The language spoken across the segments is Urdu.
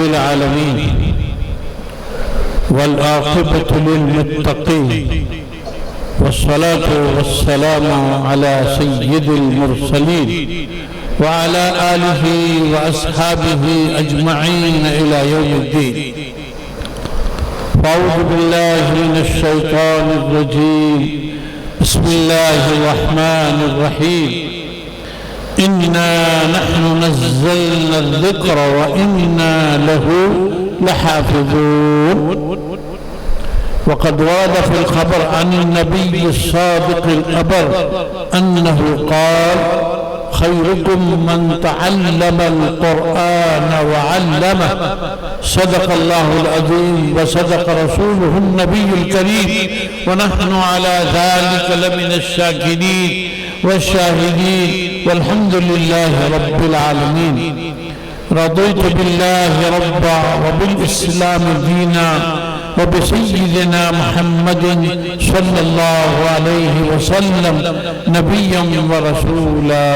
العالمين والعاقبة للمتقين والصلاة والسلام على سيد المرسلين وعلى آله وأصحابه أجمعين إلى يوم الدين. أعوذ بالله من الشيطان الرجيم. بسم الله الرحمن الرحيم. إنا نحن نزلنا الذكر وإنا له لحافظون. وقد ورد في الخبر عن النبي الصادق الأبر أنه قال: خيركم من تعلم القرآن وعلمه. صدق الله العظيم وصدق رسوله النبي الكريم، ونحن على ذلك لمن الشاكرين والشاهدين، والحمد لله رب العالمين. رضيت بالله ربا وبالإسلام دينا وبسيدنا محمد صلى الله عليه وسلم نبيا ورسولا.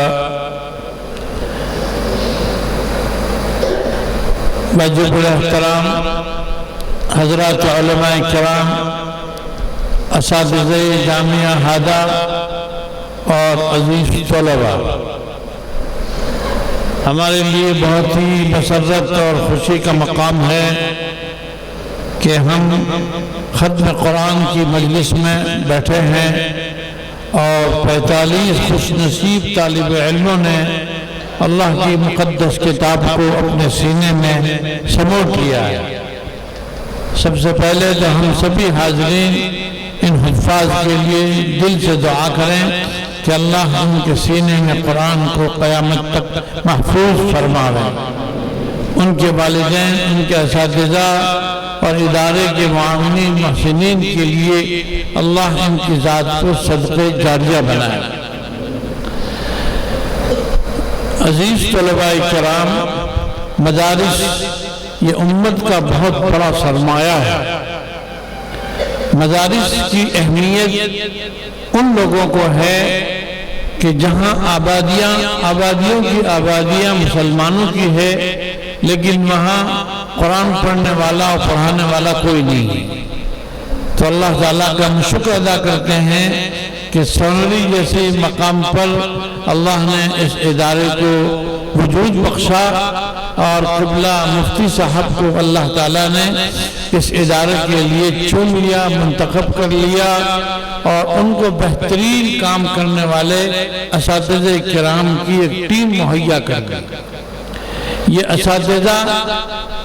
واجب الاحترام حضرات علماء کرام، اساتذہ جامعہ ہادہ اور عزیز طلباء، ہمارے لیے بہت ہی مسرت اور خوشی کا مقام ہے کہ ہم ختم قرآن کی مجلس میں بیٹھے ہیں اور 45 خوش نصیب طالب علموں نے اللہ کی مقدس کتاب کو اپنے سینے میں سموٹ لیا ہے۔ سب سے پہلے تو ہم سبھی حاضرین ان حفاظ کے لیے دل سے دعا کریں کہ اللہ ان کے سینے میں قرآن کو قیامت تک محفوظ فرمائے۔ ان کے والدین، ان کے اساتذہ اور ادارے کے معاونین محسنین کے لیے اللہ ان کی ذات کو صدقہ جاریہ بنائے۔ عزیز طلباء کرام، مدارس یہ امت کا بہت بڑا سرمایہ ہے۔ مدارس کی اہمیت ان لوگوں کو ہے کہ جہاں آبادیوں کی آبادیاں مسلمانوں کی ہے، لیکن وہاں قرآن پڑھنے والا اور پڑھانے والا کوئی نہیں ہے، تو اللہ تعالیٰ کا ہم شکر ادا کرتے ہیں کہ سنوری جیسے مقام پر اللہ نے اس ادارے کو وجود بخشا، اور قبلہ مفتی صاحب کو اللہ تعالیٰ نے اس ادارے کے لیے چن لیا، منتخب کر لیا، اور ان کو بہترین کام کرنے والے اساتذہ کرام کی ایک ٹیم مہیا کر دی۔ یہ اساتذہ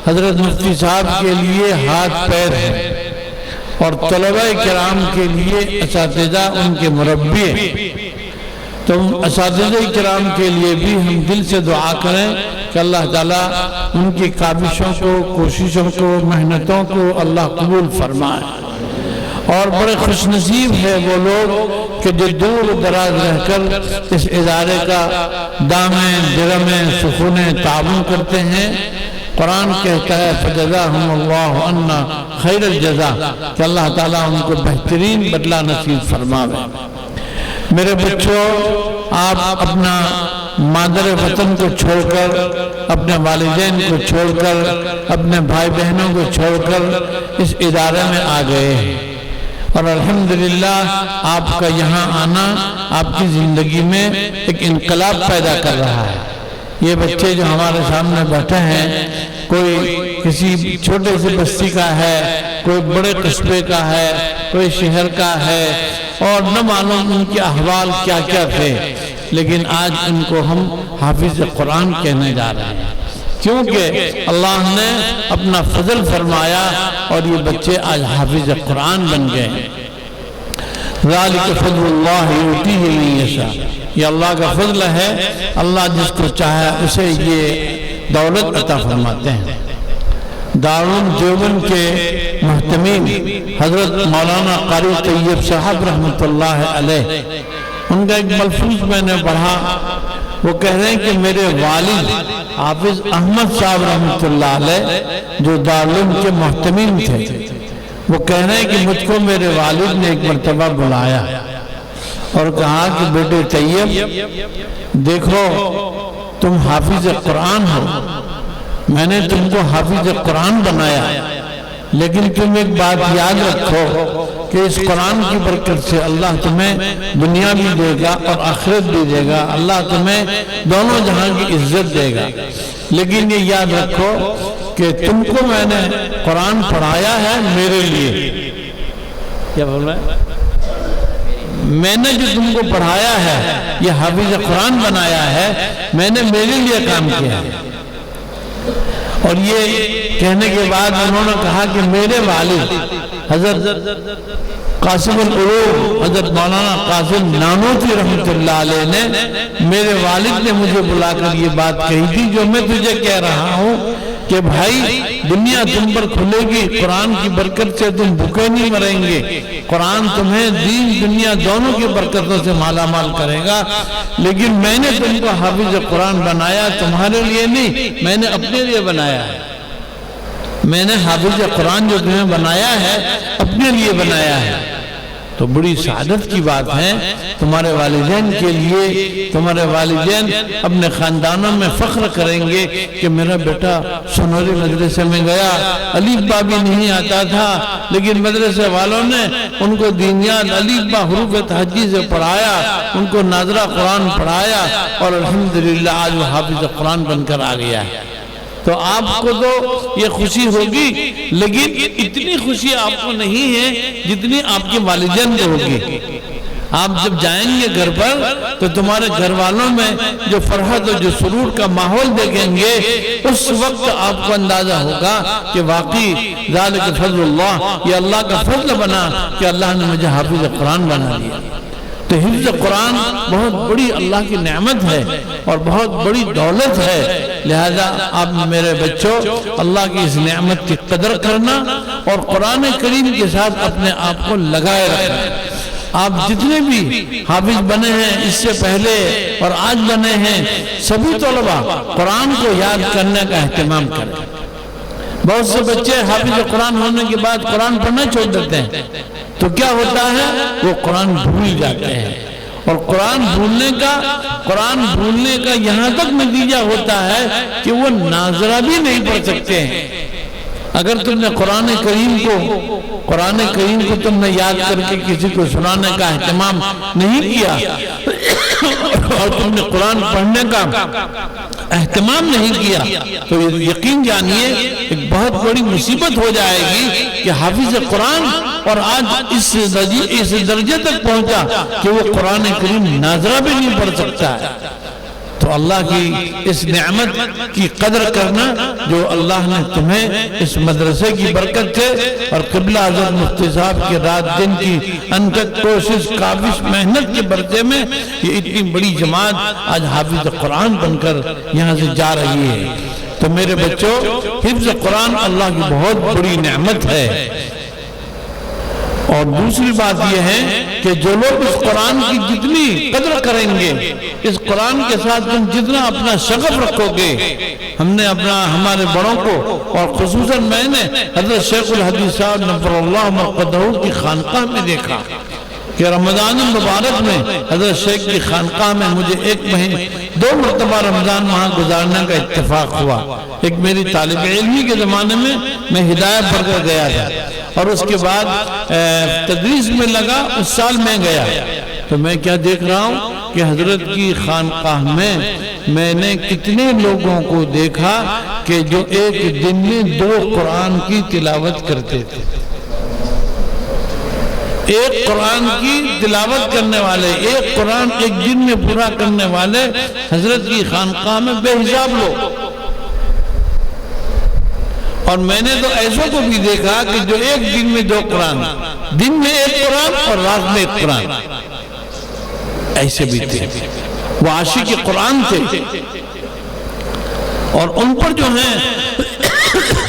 حضرت مفتی صاحب کے لیے ہاتھ پیر ہیں، اور طلباء کرام کے لیے اساتذہ ان کے مربی ہیں۔ تو اساتذہ کرام کے لیے بھی ہم دل سے دعا کریں کہ اللہ تعالیٰ ان کی کاوشوں کو، کوششوں کو، محنتوں کو اللہ قبول فرمائے۔ اور بڑے خوش نصیب ہے وہ لوگ کہ جو دور دراز رہ کر اس ادارے کا دامیں درمیں سخونیں تعاون کرتے ہیں۔ قرآن کہتا ہے فَجَزَاهُمُ اللَّهُ عَنَّا خَيْرَ الْجَزَاءِ، کہ اللہ تعالیٰ ان کو بہترین بدلہ نصیب فرماوے۔ میرے بچوں، آپ اپنا مادر وطن کو چھوڑ کر، اپنے والدین کو چھوڑ کر، اپنے بھائی بہنوں کو چھوڑ کر اس ادارے میں آ گئے ہیں، اور الحمدللہ آپ کا یہاں آنا آپ کی زندگی میں ایک انقلاب پیدا کر رہا ہے۔ یہ بچے جو ہمارے سامنے بیٹھے ہیں، کوئی کسی چھوٹے سے بستی کا ہے، کوئی بڑے قصبے کا ہے، کوئی شہر کا ہے، اور نہ معلوم ان کے احوال کیا کیا تھے، لیکن آج ان کو ہم حافظ قرآن کہنے جا رہے ہیں، کیونکہ اللہ نے اپنا فضل فرمایا اور یہ بچے آج حافظ قرآن بن گئے ہیں۔ ذَلِكَ فَضْلُ اللَّهِ يُؤْتِيهِ مَن يَشَاءُ، یہ اللہ کا فضل ہے، اللہ جس کو چاہے اسے یہ دولت عطا فرماتے ہیں۔ دارالعلوم دیوبند کے محتمین حضرت مولانا قاری طیب صاحب رحمۃ اللہ علیہ، ان کا ایک ملفوظ میں نے پڑھا، وہ کہہ رہے ہیں کہ میرے والد حافظ احمد صاحب رحمۃ اللہ علیہ جو دارالعلوم کے محتمین تھے، وہ کہہ رہے ہیں کہ مجھ کو میرے والد نے ایک مرتبہ بلایا اور کہا کہ بیٹے طیب دیکھو تم حافظ قرآن ہو، میں نے تم کو حافظ قرآن بنایا، لیکن تم ایک بات یاد رکھو کہ اس قرآن کی برکت سے اللہ تمہیں دنیا بھی دے گا اور آخرت بھی دے گا، اللہ تمہیں دونوں جہاں کی عزت دے گا۔ لیکن یہ یاد رکھو کہ تم کو میں نے قرآن پڑھایا ہے میرے لیے۔ کیا بول رہا ہے؟ میں نے جو تم کو پڑھایا ہے، یہ حافظ قرآن بنایا ہے، میں نے میرے لیے کام کیا ہے۔ اور یہ کہنے کے بعد انہوں نے کہا کہ میرے والد حضرت قاسم العلوم حضرت مولانا قاسم نانوتوی رحمت اللہ علیہ نے، میرے والد نے مجھے بلا کر یہ بات کہی تھی جو میں تجھے کہہ رہا ہوں کہ بھائی دنیا تم پر کھلے گی، قرآن کی برکت سے تم بھوکے نہیں مریں گے، قرآن تمہیں دین دنیا دونوں کی برکتوں سے مالا مال کرے گا، لیکن میں نے تم کو حافظ قرآن بنایا تمہارے لیے نہیں، میں نے اپنے لیے بنایا ہے۔ میں نے حافظ قرآن جو تمہیں بنایا ہے اپنے لیے بنایا ہے۔ تو بڑی سعادت کی بات ہے تمہارے والدین کے لیے، تمہارے والدین اپنے خاندانوں میں فخر کریں گے کہ میرا بیٹا سنوری مدرسے میں گیا، الف با بھی نہیں آتا تھا، لیکن مدرسے والوں نے ان کو دینیات الف با حروف تہجی سے پڑھایا، ان کو ناظرہ قرآن پڑھایا، اور الحمدللہ آج وہ حافظ قرآن بن کر آ گیا ہے۔ تو آپ کو تو یہ خوشی ہوگی، لیکن اتنی خوشی آپ کو نہیں ہے جتنی آپ کے والدین کو ہوگی۔ آپ جب جائیں گے گھر پر تو تمہارے گھر والوں میں جو فرحت اور جو سرور کا ماحول دیکھیں گے، اس وقت آپ کو اندازہ ہوگا کہ واقعی ذالک فضل اللہ، یہ اللہ کا فضل بنا کہ اللہ نے مجھے حافظ قرآن بنا دیا۔ تو حفظ قرآن بہت بڑی اللہ کی نعمت ہے اور بہت بڑی دولت ہے، لہذا آپ میرے بچوں اللہ کی اس نعمت کی قدر کرنا اور قرآن کریم کے ساتھ اپنے آپ کو لگائے رکھنا۔ آپ جتنے بھی حافظ بنے ہیں اس سے پہلے اور آج بنے ہیں، سبھی طلبہ قرآن کو یاد کرنے کا اہتمام کریں۔ بہت سے بچے حافظ قرآن ہونے کے بعد قرآن پڑھنا چھوڑ دیتے ہیں، تو کیا ہوتا ہے؟ وہ قرآن بھول جاتے ہیں، اور قرآن بھولنے کا یہاں تک نتیجہ ہوتا ہے کہ وہ ناظرہ بھی نہیں پڑھ سکتے ہیں۔ اگر تم نے قرآن کریم کو تم نے یاد کر کے کسی کو سنانے کا اہتمام نہیں کیا اور تم نے قرآن پڑھنے کا اہتمام نہیں کیا، تو یقین جانیے ایک بہت بڑی مصیبت ہو جائے گی کہ حافظ قرآن اور آج اس درجے تک پہنچا کہ وہ قرآن کریم ناظرہ بھی نہیں پڑھ سکتا ہے۔ تو اللہ کی اس نعمت کی قدر کرنا جو اللہ نے تمہیں اس مدرسے کی برکت سے اور قبلہ حضرت مفتی صاحب کے رات دن کی انتھک کوشش کاوش محنت کے برکے میں یہ اتنی بڑی جماعت آج حافظ قرآن بن کر یہاں سے جا رہی ہے۔ تو میرے بچوں، حفظ قرآن اللہ کی بہت بڑی نعمت ہے۔ اور دوسری بات یہ ہے کہ جو لوگ اس قرآن کی جتنی قدر کریں گے، اس قرآن کے ساتھ تم جتنا اپنا شغف رکھو گے، ہم نے ہمارے بڑوں کو اور خصوصاً میں نے حضرت شیخ الحدیث صاحب نفر اللہ مرقدہ کی خانقاہ میں دیکھا کہ رمضان المبارک میں حضرت شیخ کی خانقاہ میں مجھے 2 مرتبہ رمضان وہاں گزارنے کا اتفاق ہوا۔ ایک میری طالب علمی کے زمانے میں ہدایت پڑھ کر گیا تھا، اور اس کے بعد تدریس میں لگا، اس سال میں گیا تو میں کیا دیکھ رہا ہوں کہ حضرت کی خانقاہ میں نے کتنے لوگوں کو دیکھا کہ جو ایک دن میں 2 قرآن کی تلاوت کرتے تھے۔ ایک قرآن کی تلاوت کرنے والے، ایک قرآن ایک دن میں پورا کرنے والے حضرت کی خانقاہ میں بے حساب لوگ۔ اور میں نے تو ایسوں کو بھی دیکھا کہ جو ایک دن میں 2 قرآن، دن میں 1 قرآن اور رات میں 1 قرآن، ایسے بھی تھے۔ وہ عاشق قرآن تھے، اور ان پر جو ہیں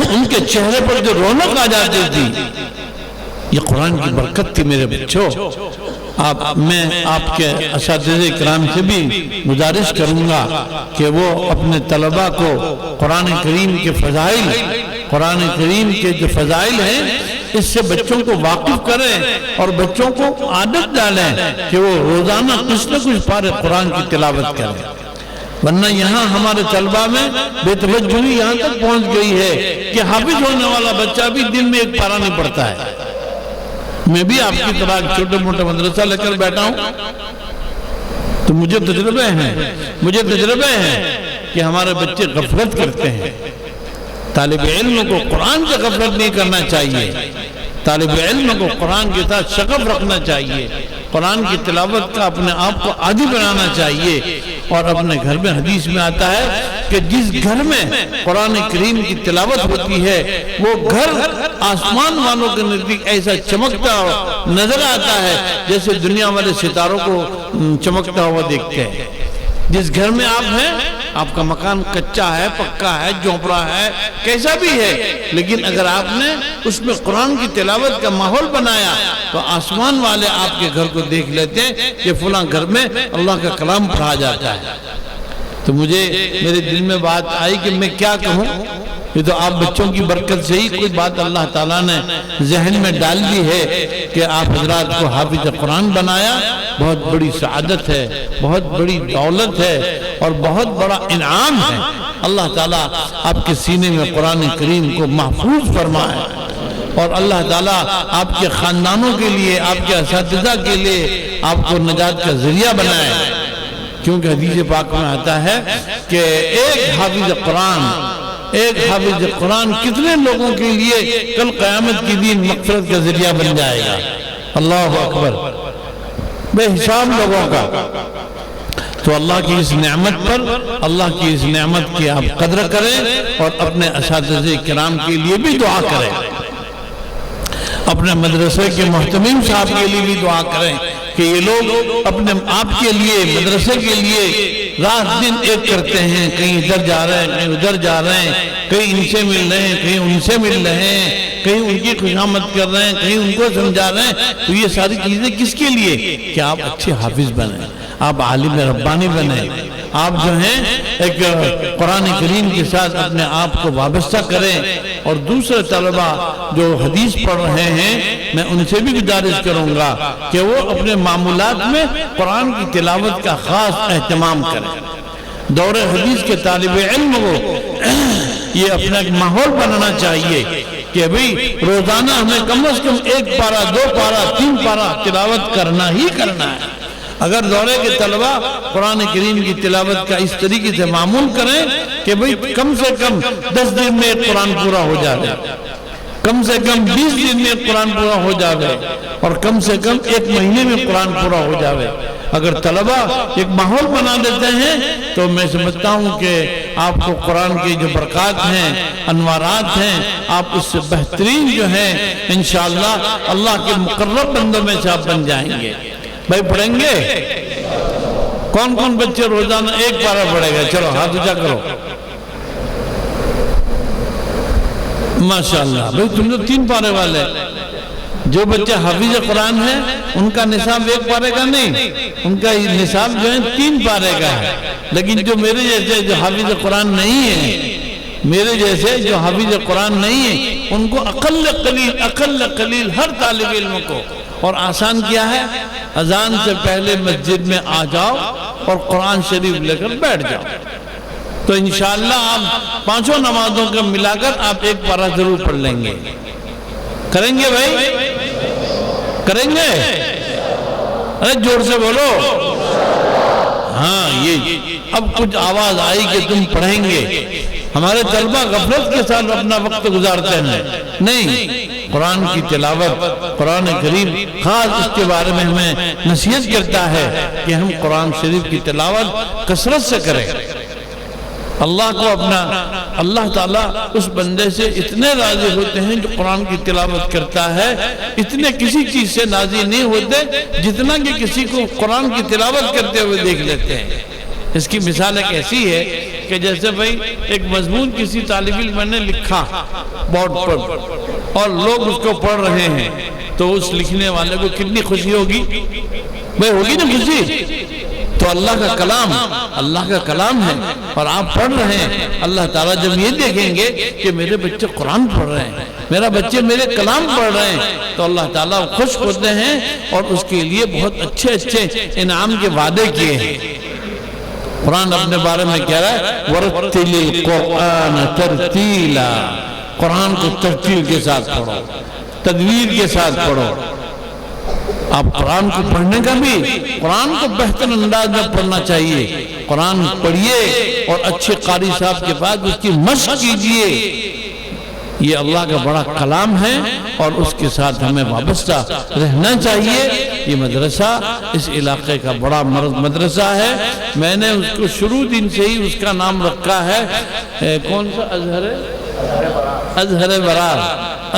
ان کے چہرے پر جو رونق آ جاتی تھی، یہ قرآن کی برکت تھی میرے بچوں۔ میں آپ کے اساتذہ کرام سے بھی گزارش کروں گا کہ وہ اپنے طلبہ کو قرآن کریم کے فضائل، قرآن کریم کے جو فضائل ہیں اس سے بچوں کو واقف کریں اور بچوں کو عادت ڈالیں کہ وہ روزانہ کچھ نہ کچھ پارے قرآن کی تلاوت کریں۔ ورنہ یہاں ہمارے طلبہ میں بے توجہی یہاں تک پہنچ گئی ہے کہ حافظ ہونے والا بچہ بھی دن میں ایک پارہ نہیں پڑھتا ہے۔ میں بھی آپ کی طرح چھوٹے موٹے مدرسہ لے کر بیٹھا ہوں تو مجھے تجربے ہیں کہ ہمارے بچے غفلت کرتے ہیں۔ طالب علم کو قرآن سے غفلت نہیں کرنا چاہیے، طالب علم کو قرآن کے ساتھ شغف رکھنا چاہیے، قرآن کی تلاوت کا اپنے آپ کو عادی بنانا چاہیے۔ اور اپنے گھر میں حدیث میں آتا ہے کہ جس گھر میں قرآن کریم کی تلاوت ہوتی ہے وہ گھر آسمان والوں کے نزدیک ایسا چمکتا نظر آتا ہے جیسے دنیا والے ستاروں کو چمکتا ہوا دیکھتے ہیں۔ جس گھر میں آپ ہیں، آپ کا مکان کچا ہے، پکا ہے، جھونپڑا ہے، کیسا بھی ہے، لیکن اگر آپ نے اس میں قرآن کی تلاوت کا ماحول بنایا تو آسمان والے آپ کے گھر کو دیکھ لیتے ہیں کہ فلاں گھر میں اللہ کا کلام پڑھا جاتا ہے۔ تو میرے دل میں بات آئی کہ میں کیا کہوں، یہ تو آپ بچوں کی برکت سے ہی کوئی بات اللہ تعالیٰ نے ذہن میں ڈال دی ہے کہ آپ حضرات کو حافظ قرآن بنایا۔ بہت بڑی سعادت ہے، بہت بڑی دولت ہے اور بہت بڑا انعام ہے۔ اللہ تعالیٰ آپ کے سینے میں قرآن کریم کو محفوظ فرمائے اور اللہ تعالیٰ آپ کے خاندانوں کے لیے، آپ کے اساتذہ کے لیے آپ کو نجات کا ذریعہ بنائے، کیونکہ حدیث پاک میں آتا ہے کہ ایک حافظ قرآن کتنے لوگوں کے لیے کل قیامت کی دن مغفرت کا ذریعہ بن جائے گا۔ اللہ اکبر، بے حساب لوگوں کا۔ تو اللہ کی اس نعمت پر، اللہ کی اس نعمت کی آپ قدر کریں اور اپنے اساتذہ کرام کے لیے بھی دعا کریں، اپنے مدرسے کے محتمیم صاحب کے لیے بھی دعا کریں کہ یہ لوگ اپنے آپ کے لیے، مدرسے کے لیے رات دن ایک کرتے ہیں، کہیں ادھر جا رہے ہیں، کہیں ادھر جا رہے ہیں، کہیں ان سے مل رہے ہیں، کہیں ان سے مل رہے ہیں، کہیں ان کی خوشامد کر رہے ہیں، کہیں ان کو سمجھا رہے ہیں۔ تو یہ ساری چیزیں کس کے لیے؟ کہ آپ اچھے حافظ بنیں، آپ عالم ربانی بنیں، آپ جو ہیں ایک قرآن کریم کے ساتھ اپنے آپ کو وابستہ کریں۔ اور دوسرے طلبہ جو حدیث پڑھ رہے ہیں، میں ان سے بھی گزارش کروں گا کہ وہ اپنے معمولات میں قرآن کی تلاوت کا خاص اہتمام کریں۔ دور حدیث کے طالب علم کو یہ اپنا ایک ماحول بنانا چاہیے کہ بھئی روزانہ ہمیں کم از کم 1 پارہ 2 پارہ 3 پارہ تلاوت کرنا ہی کرنا ہے۔ اگر دورے کے طلبہ قرآن کریم کی تلاوت کا اس طریقے سے معمول کریں کہ بھئی کم سے کم 10 دن میں ایک قرآن پورا ہو جائے، کم سے کم 20 دن میں ایک قرآن پورا ہو جائے اور کم سے کم 1 مہینے میں قرآن پورا ہو جائے، اگر طلبہ ایک ماحول بنا دیتے ہیں تو میں سمجھتا ہوں کہ آپ کو قرآن کی جو برکات ہیں، انوارات ہیں، آپ اس سے بہترین جو ہیں انشاءاللہ اللہ کے مقرب بندوں میں سے آپ بن جائیں گے۔ بھائی پڑھیں گے؟ کون کون بچے روزانہ 1 پارہ پڑھے گا؟ چلو ہاتھ اونچا کرو۔ ماشاءاللہ بھائی تم جو 3 پارے والے، جو بچے حافظ قرآن ہیں ان کا نصاب 1 پارے کا نہیں، ان کا نصاب جو ہے 3 پارے کا ہے۔ لیکن جو میرے جیسے جو حافظ قرآن نہیں ہیں، میرے جیسے جو حافظ قرآن نہیں ہیں، ان کو اقل قلیل ہر طالب علم کو اور آسان کیا ہے، اذان سے پہلے مسجد میں آ جاؤ اور قرآن شریف لے کر بیٹھ جاؤ، تو انشاءاللہ آپ 5 نمازوں کا ملا کر آپ 1 پارہ ضرور پڑھ لیں گے۔ کریں گے بھائی؟ کریں گے؟ ارے زور سے بولو۔ ہاں، یہ اب کچھ آواز آئی کہ تم پڑھیں گے۔ ہمارے طلبہ غفلت کے ساتھ اپنا وقت گزارتے ہیں، نہیں، قرآن کی تلاوت، قرآن کریم خاص اس کے بارے میں ہمیں نصیحت کرتا ہے کہ ہم قرآن شریف کی تلاوت کثرت سے کریں۔ اللہ کو اللہ تعالیٰ اس بندے سے اتنے راضی ہوتے ہیں جو قرآن کی تلاوت کرتا ہے، اتنے کسی چیز سے راضی نہیں ہوتے جتنا کہ کسی کو قرآن کی تلاوت کرتے ہوئے دیکھ لیتے ہیں۔ اس کی مثال ایک ایسی ہے کہ جیسے بھائی ایک مضمون کسی طالب علم نے لکھا بورڈ پر اور لوگ اس کو پڑھ رہے ہیں، تو اس لکھنے والے کو کتنی خوشی ہوگی؟ بھائی ہوگی نا خوشی؟ تو اللہ کا کلام ہے اور آپ پڑھ رہے ہیں۔ اللہ تعالیٰ جب یہ دیکھیں گے کہ میرے بچے قرآن پڑھ رہے ہیں، میرا بچے میرے کلام پڑھ رہے ہیں، تو اللہ تعالیٰ خوش ہوتے ہیں اور اس کے لیے بہت اچھے انعام کے وعدے کیے ہیں۔ قرآن اپنے بارے میں کہہ رہا ہے وَرَتِّلِ الْقُرْآنَ تَرْتِيلًا، قرآن کو ترتیل کے ساتھ پڑھو، تدویر کے ساتھ پڑھو۔ آپ قرآن کو پڑھنے کا بھی قرآن کو بہتر انداز میں پڑھنا چاہیے۔ قرآن پڑھیے اور اچھے قاری صاحب کے بعد اس کی مشق کیجئے۔ یہ اللہ کا بڑا کلام ہے اور اس کے ساتھ ہمیں وابستہ رہنا چاہیے۔ یہ مدرسہ اس علاقے کا بڑا مدرسہ ہے۔ میں نے اس کو شروع دن سے ہی اس کا نام رکھا ہے کون سا؟ ازہر برار،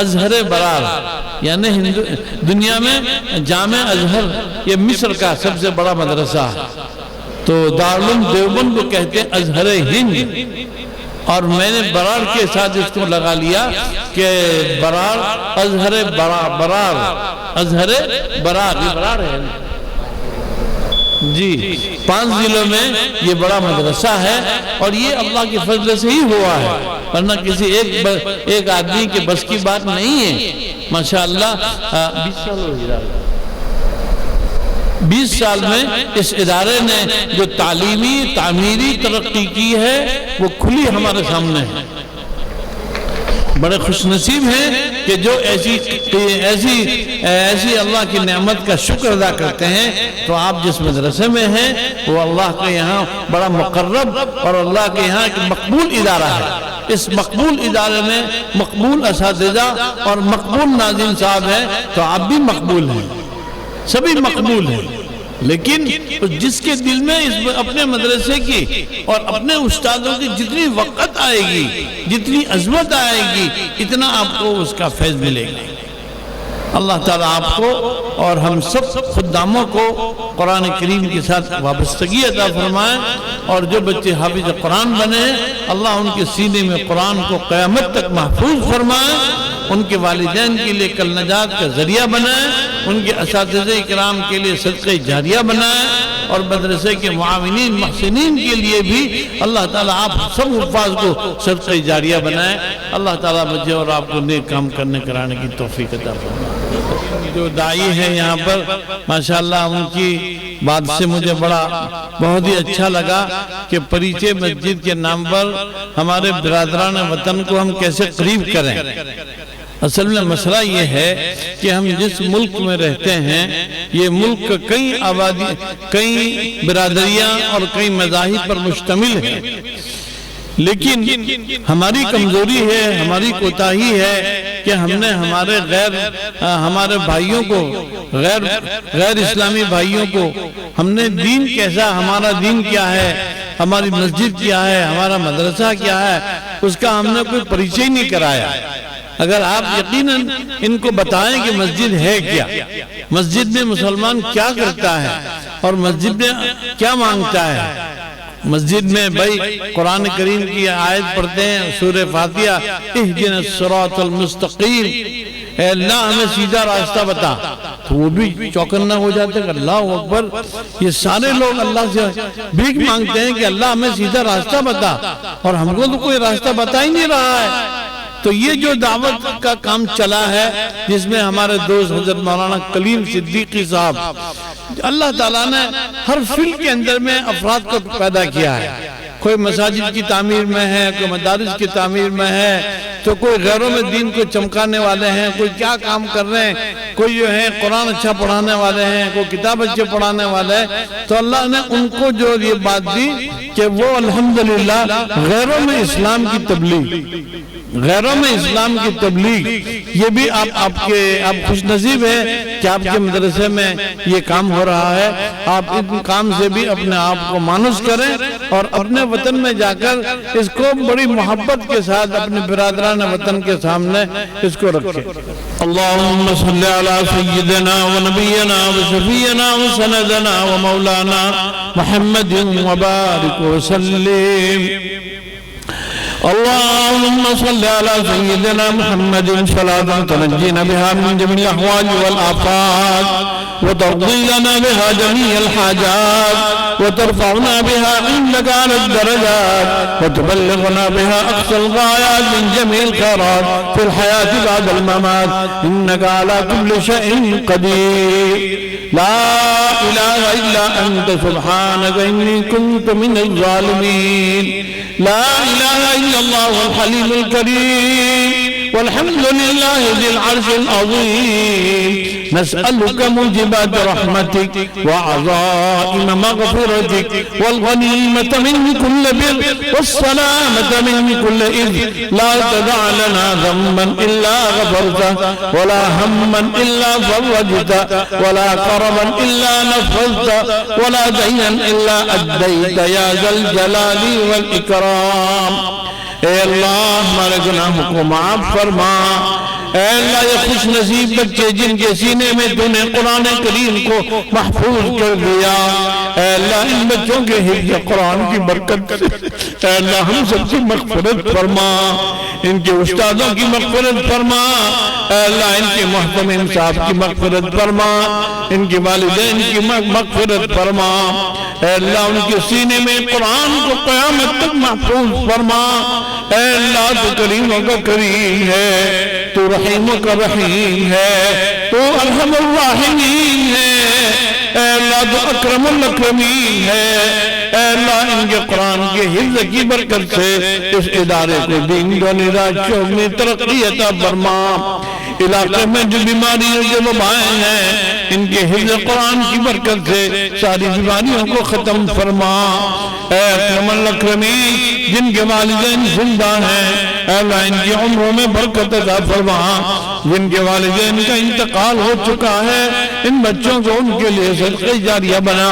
ازہر برار، یعنی دنیا میں جامع ازہر یہ مصر کا سب سے بڑا مدرسہ ہے، تو دارالعلوم دیوبند کو کہتے ہیں ازہر ہند، اور میں نے برار کے ساتھ اس کو لگا لیا کہ برار ازہر برار، ازہر برار، یہ برار ہے جی۔ 5 ضلعوں میں یہ بڑا مدرسہ ہے اور یہ اللہ کے فضل سے ہی ہوا ہے، ورنہ کسی ایک آدمی کے بس کی بات نہیں ہے۔ ماشاءاللہ 20 سال میں اس ادارے نے جو تعلیمی تعمیری ترقی کی ہے وہ کھلی ہمارے سامنے ہے۔ بڑے خوش نصیب ہیں کہ جو ایسی اللہ کی نعمت کا شکر ادا کرتے ہیں۔ تو آپ جس مدرسے میں ہیں وہ اللہ کے یہاں بڑا مقرب اور اللہ کے یہاں ایک مقبول ادارہ ہے۔ اس مقبول ادارے میں مقبول اساتذہ اور مقبول ناظرین صاحب ہیں، تو آپ بھی مقبول ہیں، سبھی مقبول ہیں۔ لیکن جس کے دل میں اپنے مدرسے کی اور اپنے استادوں کی جتنی وقت آئے گی، جتنی عظمت آئے گی، اتنا آپ کو اس کا فیض ملے گا۔ اللہ تعالیٰ آپ کو اور ہم سب خداموں کو قرآن کریم کے ساتھ وابستگی عطا فرمائے، اور جو بچے حافظ قرآن بنے ہیں اللہ ان کے سینے میں قرآن کو قیامت تک محفوظ فرمائے، ان کے والدین کے لیے کل نجات کا ذریعہ بنائے، ان کے اساتذہ اکرام کے لیے صدقہ جاریہ بنائے، اور مدرسے کے معاونین محسنین کے لیے بھی اللہ تعالیٰ آپ سب حفاظ کو صدقہ جاریہ بنائے۔ اللہ تعالیٰ مجھے اور آپ کو نیک کام کرنے کرانے کی توفیق عطا فرمائے۔ جو داعی ہیں یہاں پر ماشاءاللہ ان کی بات سے مجھے بہت ہی اچھا لگا کہ پریچے مسجد کے نام پر ہمارے برادران وطن کو ہم کیسے قریب کریں۔ اصل میں مسئلہ یہ ہے کہ ہم جس ملک میں رہتے ہیں یہ ملک کئی برادریاں اور کئی مذاہب پر مشتمل ہے، لیکن ہماری کمزوری ہے، ہماری کوتاہی ہے کہ ہم نے ہمارے بھائیوں کو غیر اسلامی بھائیوں کو ہم نے دین کیسا، ہمارا دین کیا ہے، ہماری مسجد کیا ہے، ہمارا مدرسہ کیا ہے، اس کا ہم نے کوئی پریچے ہی نہیں کرایا۔ اگر آپ یقیناً ان کو بتائیں کہ مسجد ہے کیا، مسجد میں مسلمان کیا کرتا ہے اور مسجد میں کیا مانگتا ہے۔ مسجد میں بھائی قرآن کریم کی آیت پڑھتے ہیں سورہ فاتحہ، اہدنا الصراط المستقیم، اے اللہ ہمیں سیدھا راستہ بتا، تو وہ بھی چوکنا ہو جاتے ہیں کہ اللہ اکبر، یہ سارے لوگ اللہ سے بھیک مانگتے ہیں کہ اللہ ہمیں سیدھا راستہ بتا، اور ہم کو تو کوئی راستہ بتا ہی نہیں رہا ہے۔ تو یہ جو دعوت کا کام چلا ہے جس میں ہمارے دوست حضرت مولانا کلیم صدیقی صاحب، اللہ تعالیٰ نے ہر فیلڈ کے اندر میں افراد کو پیدا کیا ہے، کوئی مساجد کی تعمیر میں ہے، کوئی مدارس کی تعمیر میں ہے، تو کوئی غیروں میں دین کو چمکانے والے ہیں، کوئی کیا کام کر رہے ہیں، کوئی جو ہے قرآن اچھا پڑھانے والے ہیں، کوئی کتاب اچھے پڑھانے والے ہیں۔ تو اللہ نے ان کو جو یہ بات دی کہ وہ الحمدللہ غیروں میں اسلام کی تبلیغ، یہ بھی آپ خوش نصیب ہیں کہ آپ کے مدرسے میں یہ کام ہو رہا ہے۔ آپ ان کام سے بھی اپنے آپ کو مانوس کریں اور اپنے وطن میں جا کر اس کو بڑی محبت کے ساتھ اپنے برادران وطن کے سامنے اس کو رکھیں۔ اللہم صلی علی سیدنا و نبینا و شفینا و سندنا و مولانا محمد وبارک وسلم۔ اللهم صل على سيدنا محمد صلاة تنجينا بها من جميع الأحوال والآفات وتقضي لنا بها جميع الحاجات وترفعنا بها عندك على الدرجات وتبلغنا بها أقصى الغايات من جميع الخيرات في الحياة بعد الممات إنك على كل شيء قدير لا إله إلا أنت سبحانك إني كنت من الظالمين لا إله إلا الله الحليم الكريم والحمد لله ذي العرش العظيم نسألك موجبات رحمتك وعظائم مغفرتك والغنيمة من كل بر والسلامة من كل إثم لا تدع لنا ذنبا إلا غفرته ولا هما إلا فرجته ولا كربا إلا نفذته ولا دينا إلا أديت يا ذا الجلال والإكرام اے اللہ ہمارے گناہوں کو معاف فرما اے اللہ یہ خوش نصیب بچے جن کے سینے میں تو نے قرآن کریم کو محفوظ کر دیا اے اللہ ان بچوں کے حفظ قرآن کی برکت سے اے اللہ ہم سب سے مغفرت فرما ان کے استادوں کی مغفرت فرما اے اللہ ان کے محتمم صاحب کی مغفرت فرما ان کے والدین کی مغفرت فرما اے اللہ ان کے سینے میں قرآن کو قیامت تک محفوظ فرما اے اللہ تو کریموں کا کریم ہے تو رحیموں کا رحیم ہے تو ارحم الراحمین ہے اے اللہ تو اکرم الاکرمین ہے اے اللہ ان کے قرآن کے حفظ کی برکت سے اس ادارے کو دین دونی راجوں میں ترقی عطا فرما علاقے میں جو بیماریوں کے وبائیں ہیں ان کے حفظ قرآن کی برکت سے ساری بیماریوں کو ختم فرما اے اکرم الاکرمین جن کے والدین زندہ ہیں اے اللہ ان کی عمروں میں برکت عطا فرما جن کے والدین کا انتقال ہو چکا ہے ان بچوں کو ان کے لیے صدقہ جاریہ بنا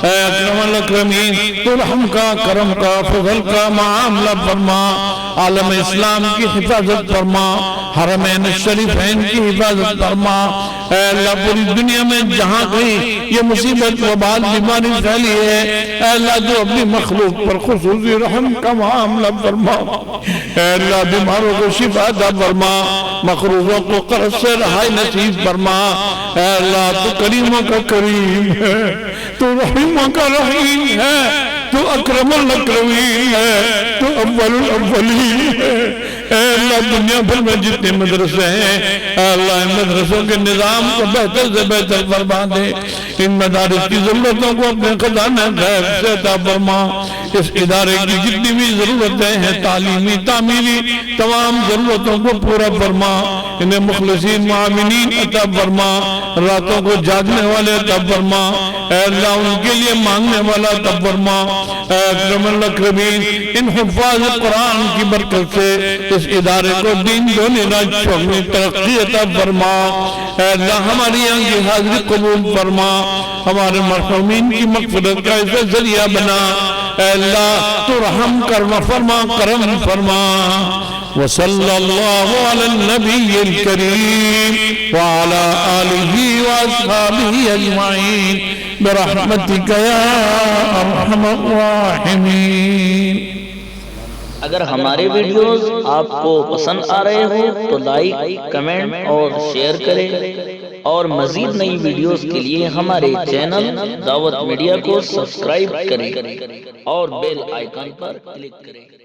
اے اکرم الاکرمین تو رحم کا کرم کا فضل کا معاملہ فرما عالم اسلام کی حفاظت فرما حرمین الشریفین کی حفاظت فرما اے اللہ پوری دنیا میں جہاں کہیں یہ مصیبت وبال بیماری پھیلی ہے اے اللہ جو اپنی مخلوق پر خصوصی رحم کا معاملہ فرما اے اللہ بیماروں کو شفا عطا فرما مقروضوں کو قرض سے رہائی نصیب فرما اے اللہ تو کریموں کا کریم ہے تو رحیموں کا رحیم ہے تو اکرم الاکرمین ہے تو اول الاولین ہے اے اللہ دنیا بھر میں جتنے مدرسے ہیں اے اللہ ان مدرسوں کے نظام کو بہتر سے بہتر فرما دے ان مدارس کی ضرورتوں کو اپنے خزانہ غیب سے عطا فرما اس ادارے کی جتنی بھی ضرورتیں ہیں تعلیمی تعمیری تمام ضرورتوں کو پورا فرما انہیں مخلصین معاونین عطا فرما راتوں کو جاگنے والے عطا فرما اے اللہ ان کے لیے مانگنے والا عطا فرما اے اکرم الاکرمین ان حفاظ قرآن کی برکت سے اس ادارے کو دین دونی راجوں میں ترقی عطا فرما اے اللہ ہماری یہاں کی حاضری قبول فرما ہمارے مرحومین کی مغفرت کا اسے ذریعہ بنا اے اللہ تو رحم کرم فرما کرم فرما وصلی اللہ علی النبی الکریم وعلی آلہ واصحابہ اجمعین برحمتک یا ارحم الراحمین اگر ہمارے ویڈیوز آپ کو پسند آ رہے ہو تو لائک کمنٹ اور شیئر کریں اور مزید نئی ویڈیوز کے لیے ہمارے چینل دعوت میڈیا کو سبسکرائب کریں اور بیل آئیکن پر کلک کریں